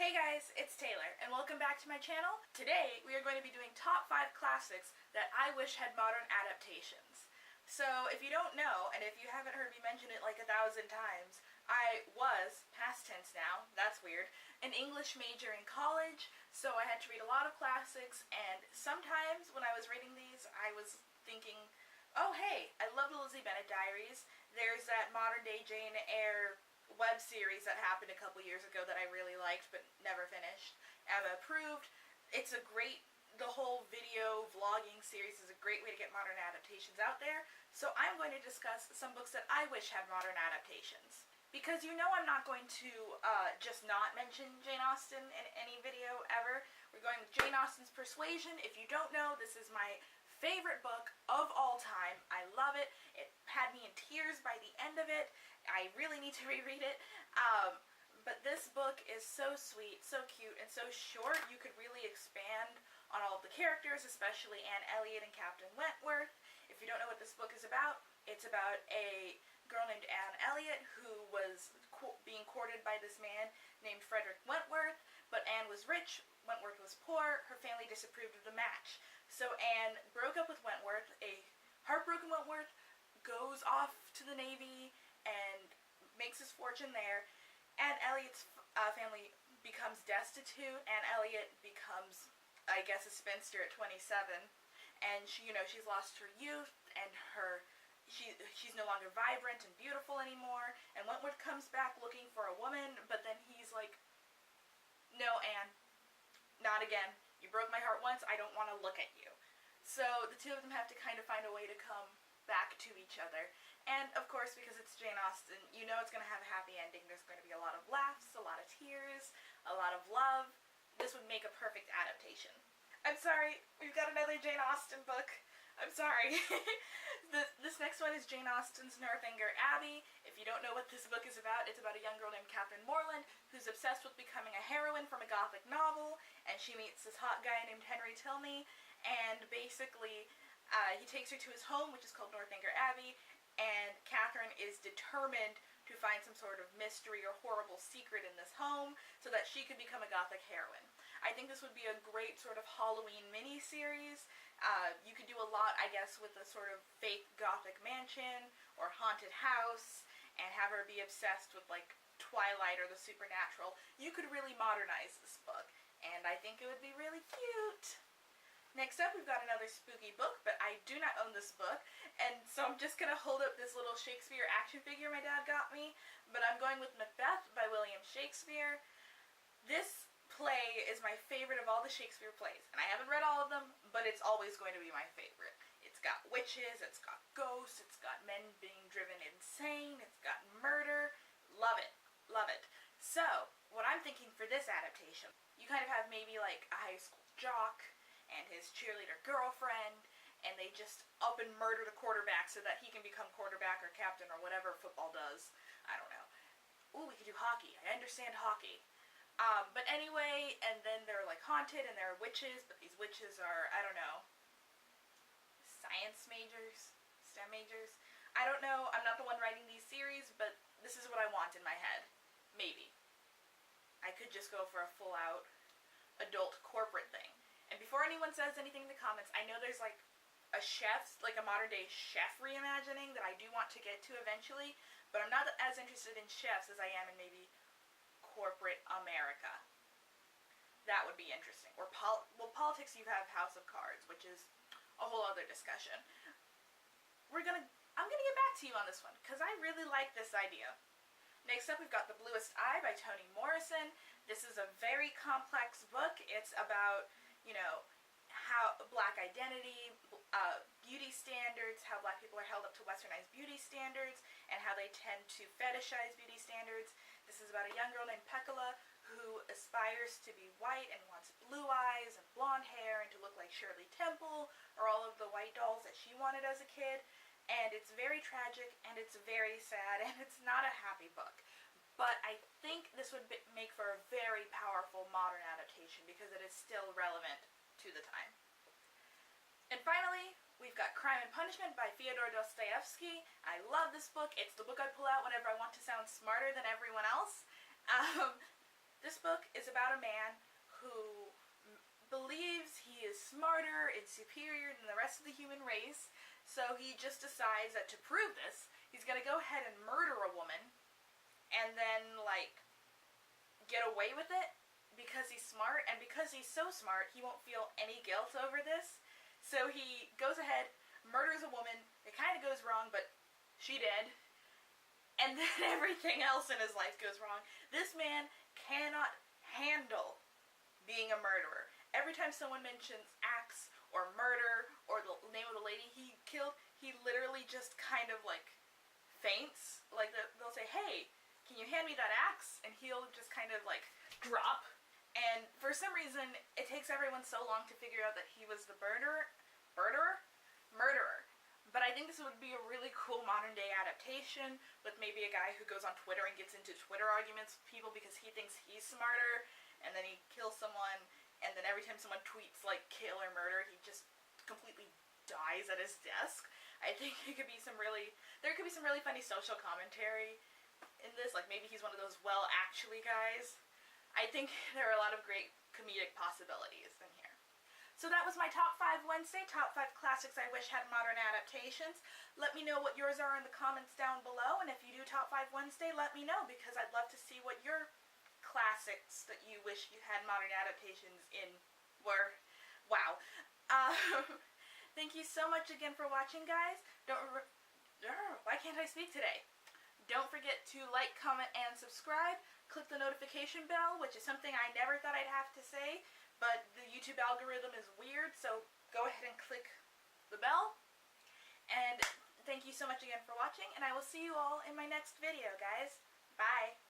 Hey guys, it's Taylor, and welcome back to my channel. Today, we are going to be doing top 5 classics that I wish had modern adaptations. So, if you don't know, and if you haven't heard me mention it like 1,000 times, I was, past tense now, that's weird, an English major in college, so I had to read a lot of classics, and sometimes when I was reading these, I was thinking, oh hey, I love the Lizzie Bennet Diaries. There's that modern day Jane Eyre web series that happened a couple years ago that I really liked but never finished. Emma approved. It's a great, the whole video vlogging series is a great way to get modern adaptations out there. So I'm going to discuss some books that I wish had modern adaptations. Because you know I'm not going to just not mention Jane Austen in any video ever. We're going with Jane Austen's Persuasion. If you don't know, this is my favorite book of all time. I love it. It had me in tears by the end of it. I really need to reread it. But this book is so sweet, so cute, and so short. You could really expand on all of the characters, especially Anne Elliot and Captain Wentworth. If you don't know what this book is about, it's about a girl named Anne Elliot who was being courted by this man named Frederick Wentworth, but Anne was rich, Wentworth was poor, her family disapproved of the match. So Anne broke up with Wentworth. A heartbroken Wentworth goes off to the Navy and makes his fortune there. Anne Elliot's family becomes destitute. Anne Elliot becomes, I guess, a spinster at 27, and she's lost her youth and she's no longer vibrant and beautiful anymore. And Wentworth comes back looking for a woman, but then he's like, "No, Anne, not again. You broke my heart once. I don't want to look at you." So the two of them have to kind of find a way to come back to each other. And of course, because it's Jane Austen, you know it's going to have a happy ending. There's going to be a lot of laughs, a lot of tears, a lot of love. This would make a perfect adaptation. I'm sorry, we've got another Jane Austen book. I'm sorry. This next one is Jane Austen's Northanger Abbey. If you don't know what this book is about, it's about a young girl named Catherine Morland who's obsessed with becoming a heroine from a gothic novel, and she meets this hot guy named Henry Tilney, and basically he takes her to his home, which is called Northanger Abbey, and Catherine is determined to find some sort of mystery or horrible secret in this home so that she could become a gothic heroine. I think this would be a great sort of Halloween mini-series. You could do a lot, I guess, with a sort of fake gothic mansion or haunted house and have her be obsessed with like Twilight or the supernatural. You could really modernize this book, and I think it would be really cute. Next up, we've got another spooky book, but I do not own this book, and so I'm just going to hold up this little Shakespeare action figure my dad got me, but I'm going with Macbeth by William Shakespeare. This play is my favorite of all the Shakespeare plays, and I haven't read all of them, but it's always going to be my favorite. It's got witches, it's got ghosts, it's got men being driven insane, it's got murder. Love it. Love it. So, what I'm thinking for this adaptation, you kind of have maybe like a high school jock and his cheerleader girlfriend, and they just up and murder the quarterback so that he can become quarterback or captain or whatever football does. I don't know. Ooh, we could do hockey. I understand hockey. But anyway, and then they're like haunted and there are witches, but these witches are, I don't know, science majors, STEM majors. I don't know. I'm not the one writing these series, but this is what I want in my head. Maybe. I could just go for a full-out adult corporate thing. And before anyone says anything in the comments, I know there's like a chef's, like a modern day chef reimagining that I do want to get to eventually, but I'm not as interested in chefs as I am in maybe corporate America. That would be interesting. Or politics, you have House of Cards, which is a whole other discussion. I'm gonna get back to you on this one, because I really like this idea. Next up, we've got The Bluest Eye by Toni Morrison. This is a very complex book. It's about, how black identity, beauty standards, how black people are held up to westernized beauty standards, and how they tend to fetishize beauty standards. This is about a young girl named Peccola who aspires to be white and wants blue eyes and blonde hair and to look like Shirley Temple or all of the white dolls that she wanted as a kid. And it's very tragic, and it's very sad, and it's not a happy book. But I think this would make for a very powerful modern adaptation because it is still relevant to the time. And finally, we've got Crime and Punishment by Fyodor Dostoevsky. I love this book. It's the book I pull out whenever I want to sound smarter than everyone else. This book is about a man who believes he is smarter and superior than the rest of the human race, so he just decides that to prove this, he's gonna go ahead and murder a woman and then, like, get away with it because he's smart, and because he's so smart, he won't feel any guilt over this. So he goes ahead, murders a woman, it kind of goes wrong, but she did, and then everything else in his life goes wrong. This man cannot handle being a murderer. Every time someone mentions axe or murder or the name of the lady he killed, he literally just kind of like faints. Like they'll say, "Hey, can you hand me that axe?" And he'll just kind of like drop. And for some reason, it takes everyone so long to figure out that he was the murderer. But I think this would be a really cool modern day adaptation with maybe a guy who goes on Twitter and gets into Twitter arguments with people because he thinks he's smarter, and then he kills someone, and then every time someone tweets like kill or murder, he just completely dies at his desk. I think there could be some really funny social commentary in this, like maybe he's one of those well actually guys. I think there are a lot of great comedic possibilities in here. So that was my Top 5 Wednesday, Top 5 Classics I Wish Had Modern Adaptations. Let me know what yours are in the comments down below, and if you do Top 5 Wednesday, let me know, because I'd love to see what your classics that you wish you had modern adaptations in were. Wow. Thank you so much again for watching, guys. Why can't I speak today? Don't forget to like, comment, and subscribe. Click the notification bell, which is something I never thought I'd have to say, but the YouTube algorithm is weird, so go ahead and click the bell. And thank you so much again for watching, and I will see you all in my next video, guys. Bye.